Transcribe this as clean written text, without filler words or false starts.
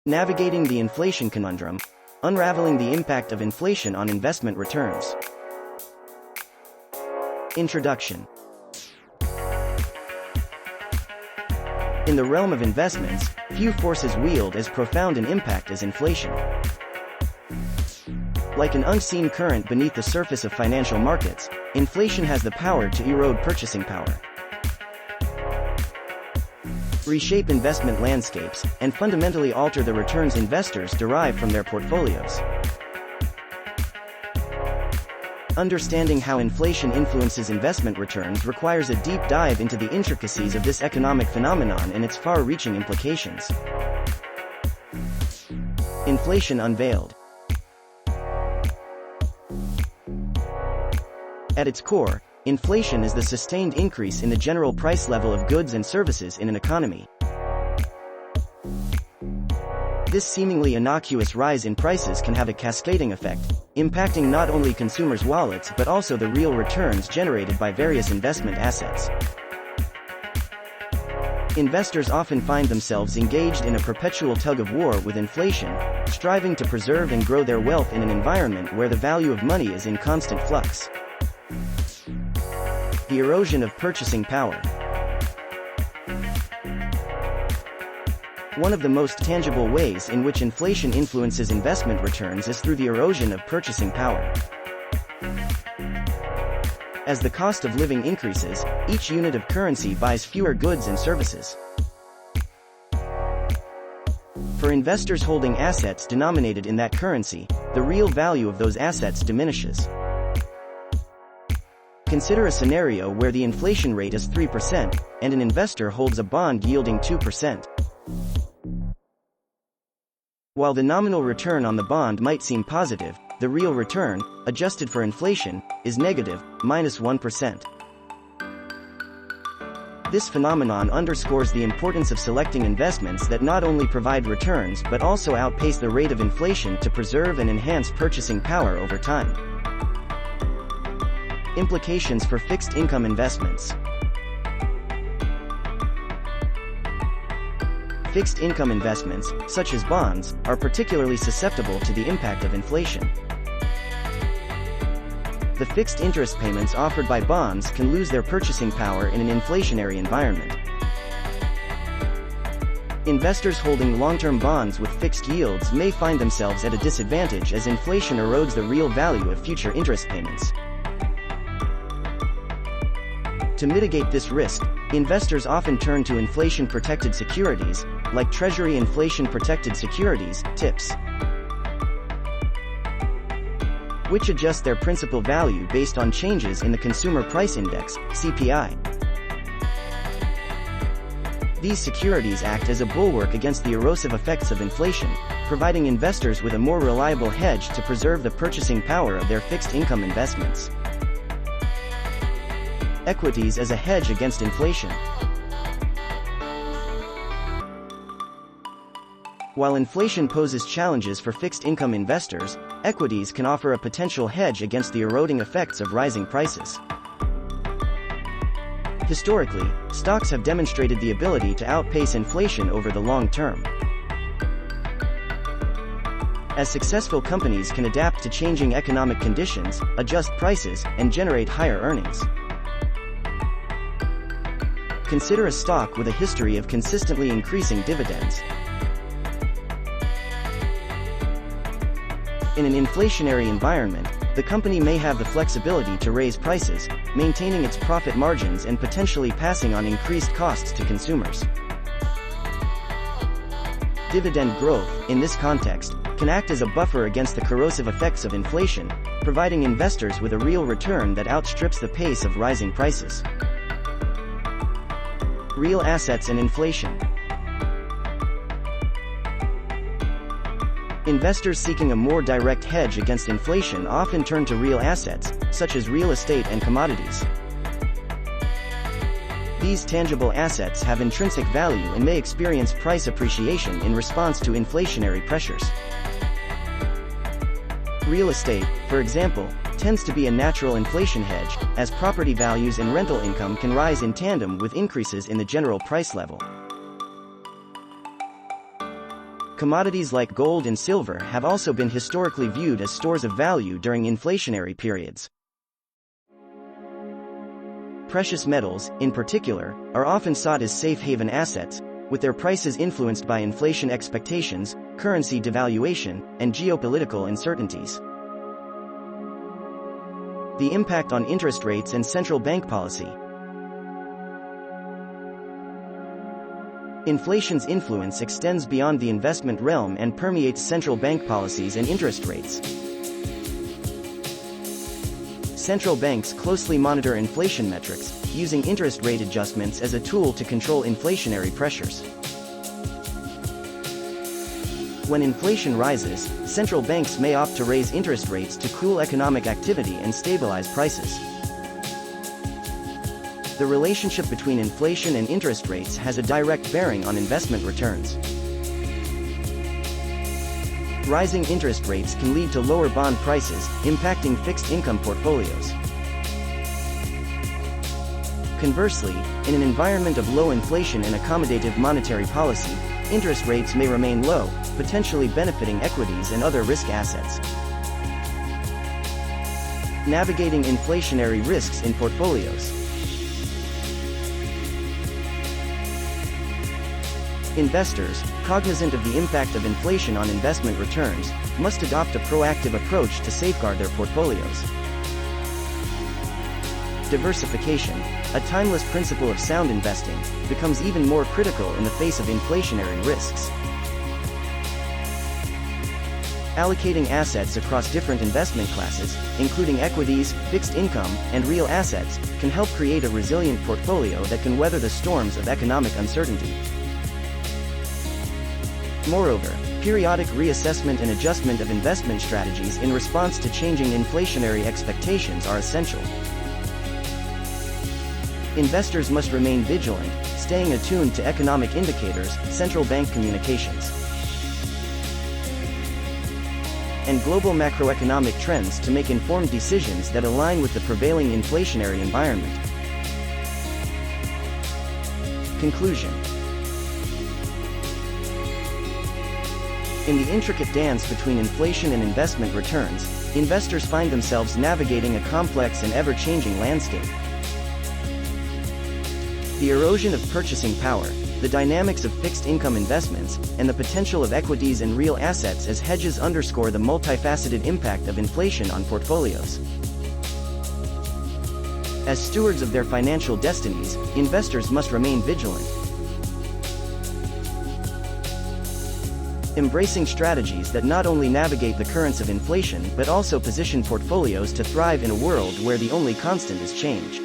Navigating the inflation conundrum, unraveling the impact of inflation on investment returns. Introduction. In the realm of investments, few forces wield as profound an impact as inflation. Like an unseen current beneath the surface of financial markets, inflation has the power to erode purchasing power, reshape investment landscapes, and fundamentally alter the returns investors derive from their portfolios. Understanding how inflation influences investment returns requires a deep dive into the intricacies of this economic phenomenon and its far-reaching implications. Inflation unveiled. At its core, inflation is the sustained increase in the general price level of goods and services in an economy. This seemingly innocuous rise in prices can have a cascading effect, impacting not only consumers' wallets but also the real returns generated by various investment assets. Investors often find themselves engaged in a perpetual tug-of-war with inflation, striving to preserve and grow their wealth in an environment where the value of money is in constant flux. The erosion of purchasing power. One of the most tangible ways in which inflation influences investment returns is through the erosion of purchasing power. As the cost of living increases, each unit of currency buys fewer goods and services. For investors holding assets denominated in that currency, the real value of those assets diminishes. Consider a scenario where the inflation rate is 3%, and an investor holds a bond yielding 2%. While the nominal return on the bond might seem positive, the real return, adjusted for inflation, is negative, -1%. This phenomenon underscores the importance of selecting investments that not only provide returns but also outpace the rate of inflation to preserve and enhance purchasing power over time. Implications for fixed income investments. Fixed income investments, such as bonds, are particularly susceptible to the impact of inflation. The fixed interest payments offered by bonds can lose their purchasing power in an inflationary environment. Investors holding long-term bonds with fixed yields may find themselves at a disadvantage as inflation erodes the real value of future interest payments. To mitigate this risk, investors often turn to inflation-protected securities, like Treasury Inflation-Protected Securities, TIPS, which adjust their principal value based on changes in the Consumer Price Index, CPI. These securities act as a bulwark against the erosive effects of inflation, providing investors with a more reliable hedge to preserve the purchasing power of their fixed income investments. Equities as a hedge against inflation. While inflation poses challenges for fixed income investors, equities can offer a potential hedge against the eroding effects of rising prices. Historically, stocks have demonstrated the ability to outpace inflation over the long term. As successful companies can adapt to changing economic conditions, adjust prices, and generate higher earnings. Consider a stock with a history of consistently increasing dividends. In an inflationary environment, the company may have the flexibility to raise prices, maintaining its profit margins and potentially passing on increased costs to consumers. Dividend growth, in this context, can act as a buffer against the corrosive effects of inflation, providing investors with a real return that outstrips the pace of rising prices. Real assets and inflation. Investors seeking a more direct hedge against inflation often turn to real assets, such as real estate and commodities. These tangible assets have intrinsic value and may experience price appreciation in response to inflationary pressures. Real estate, for example, tends to be a natural inflation hedge, as property values and rental income can rise in tandem with increases in the general price level. Commodities like gold and silver have also been historically viewed as stores of value during inflationary periods. Precious metals, in particular, are often sought as safe haven assets, with their prices influenced by inflation expectations, currency devaluation, and geopolitical uncertainties. The impact on interest rates and central bank policy. Inflation's influence extends beyond the investment realm and permeates central bank policies and interest rates. Central banks closely monitor inflation metrics, using interest rate adjustments as a tool to control inflationary pressures. When inflation rises, central banks may opt to raise interest rates to cool economic activity and stabilize prices. The relationship between inflation and interest rates has a direct bearing on investment returns. Rising interest rates can lead to lower bond prices, impacting fixed income portfolios. Conversely, in an environment of low inflation and accommodative monetary policy, interest rates may remain low, potentially benefiting equities and other risk assets. Navigating inflationary risks in portfolios. Investors, cognizant of the impact of inflation on investment returns, must adopt a proactive approach to safeguard their portfolios. Diversification, a timeless principle of sound investing, becomes even more critical in the face of inflationary risks. Allocating assets across different investment classes, including equities, fixed income, and real assets, can help create a resilient portfolio that can weather the storms of economic uncertainty. Moreover, periodic reassessment and adjustment of investment strategies in response to changing inflationary expectations are essential. Investors must remain vigilant, staying attuned to economic indicators, central bank communications, and global macroeconomic trends to make informed decisions that align with the prevailing inflationary environment. Conclusion. In the intricate dance between inflation and investment returns, investors find themselves navigating a complex and ever-changing landscape. The erosion of purchasing power, the dynamics of fixed income investments, and the potential of equities and real assets as hedges underscore the multifaceted impact of inflation on portfolios. As stewards of their financial destinies, investors must remain vigilant, embracing strategies that not only navigate the currents of inflation but also position portfolios to thrive in a world where the only constant is change.